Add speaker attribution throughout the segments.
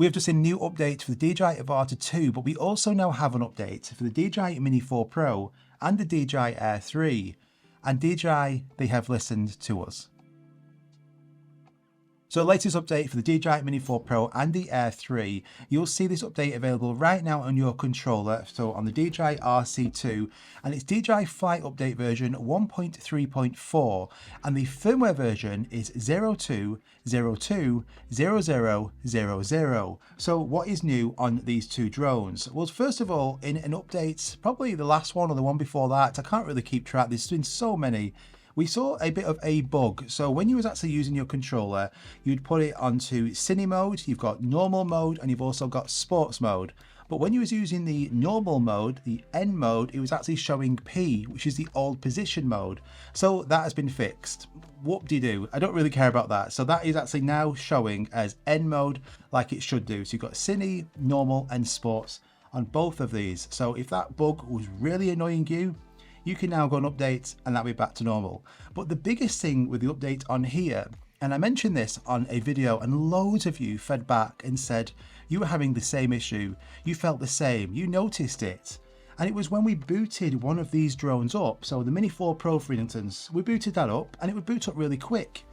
Speaker 1: We have just a new update for the DJI RC2, but we also now have an update for the DJI Mini 4 Pro and the DJI Air 3. And DJI, they have listened to us. So the latest update for the DJI Mini 4 Pro and the Air 3, you'll see this update available right now on your controller, so on the DJI RC2, and it's DJI Fly update version 1.3.4, and the firmware version is 02.02.00.00. So what is new on these two drones? Well, first of all, in an update, probably the last one or the one before that, I can't really keep track, there's been so many. We saw a bit of a bug. So when you was actually using your controller, you'd put it onto cine mode, you've got normal mode, and you've also got sports mode. But when you was using the normal mode, the N mode, it was actually showing P, which is the old position mode. So that has been fixed. Whoop-de-doo. I don't really care about that. So that is actually now showing as N mode like it should do. So you've got cine, normal, and sports on both of these. So if that bug was really annoying you can now go and update and that'll be back to normal. But the biggest thing with the update on here, and I mentioned this on a video and loads of you fed back and said you were having the same issue, you felt the same, you noticed it. And it was when we booted one of these drones up, so the Mini 4 Pro for instance, we booted that up and it would boot up really quick.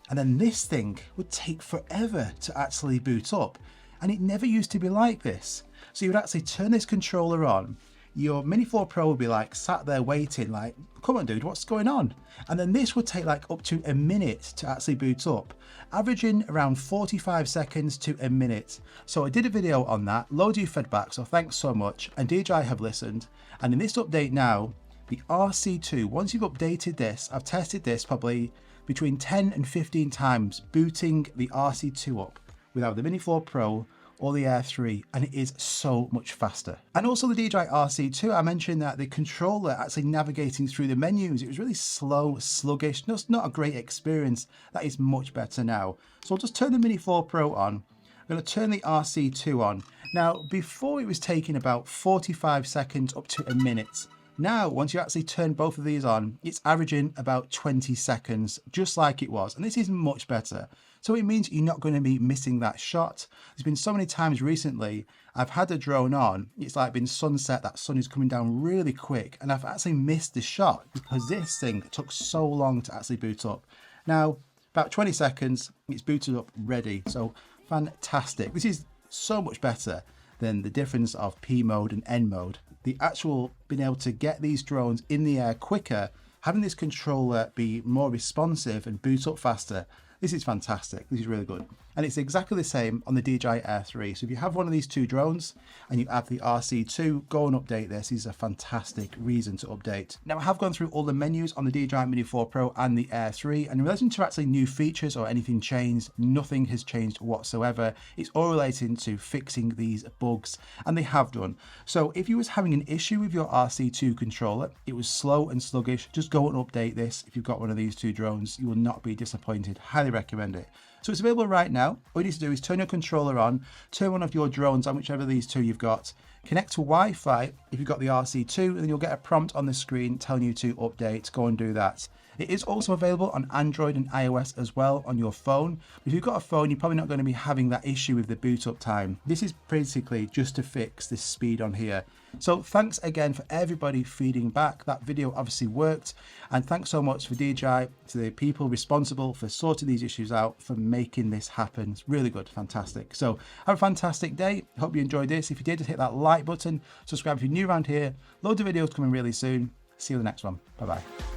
Speaker 1: And then this thing would take forever to actually boot up. And it never used to be like this. So you would actually turn this controller on, your Mini 4 Pro would be like sat there waiting like, come on dude, what's going on? And then this would take like up to a minute to actually boot up, averaging around 45 seconds to a minute. So I did a video on that, loads of you feedback, so thanks so much. And DJI have listened. And in this update now, the RC2, once you've updated this, I've tested this probably between 10 and 15 times, booting the RC2 up without the Mini 4 Pro or the Air 3, and it is so much faster. And also the DJI RC2, I mentioned that the controller actually navigating through the menus, it was really slow, sluggish, just not a great experience. That is much better now. So I'll just turn the Mini 4 Pro on. I'm going to turn the RC2 on. Now, before it was taking about 45 seconds up to a minute. Now, once you actually turn both of these on, it's averaging about 20 seconds, just like it was. And this is much better. So it means you're not going to be missing that shot. There's been so many times recently, I've had a drone on, it's like been sunset, that sun is coming down really quick, and I've actually missed the shot because this thing took so long to actually boot up. Now, about 20 seconds, it's booted up ready. So fantastic. This is so much better than the difference of P mode and N mode. The actual being able to get these drones in the air quicker, having this controller be more responsive and boot up faster, this is fantastic. This is really good. And it's exactly the same on the DJI Air 3. So if you have one of these two drones and you have the RC2, go and update this. This is a fantastic reason to update. Now I have gone through all the menus on the DJI Mini 4 Pro and the Air 3. And in relation to actually new features or anything changed, nothing has changed whatsoever. It's all relating to fixing these bugs, and they have done. So if you was having an issue with your RC2 controller, it was slow and sluggish, just go and update this. If you've got one of these two drones, you will not be disappointed. Highly recommend it. So it's available right now. All you need to do is turn your controller on, turn one of your drones on, whichever of these two you've got, connect to Wi-Fi if you've got the RC2, and then you'll get a prompt on the screen telling you to update. Go and do that. It is also available on Android and iOS as well on your phone. If you've got a phone, you're probably not going to be having that issue with the boot up time. This is basically just to fix this speed on here. So thanks again for everybody feeding back. That video obviously worked. And thanks so much for DJI, to the people responsible for sorting these issues out, for making this happen. It's really good, fantastic. So have a fantastic day. Hope you enjoyed this. If you did, hit that like button. Subscribe if you're new around here. Loads of videos coming really soon. See you in the next one. Bye-bye.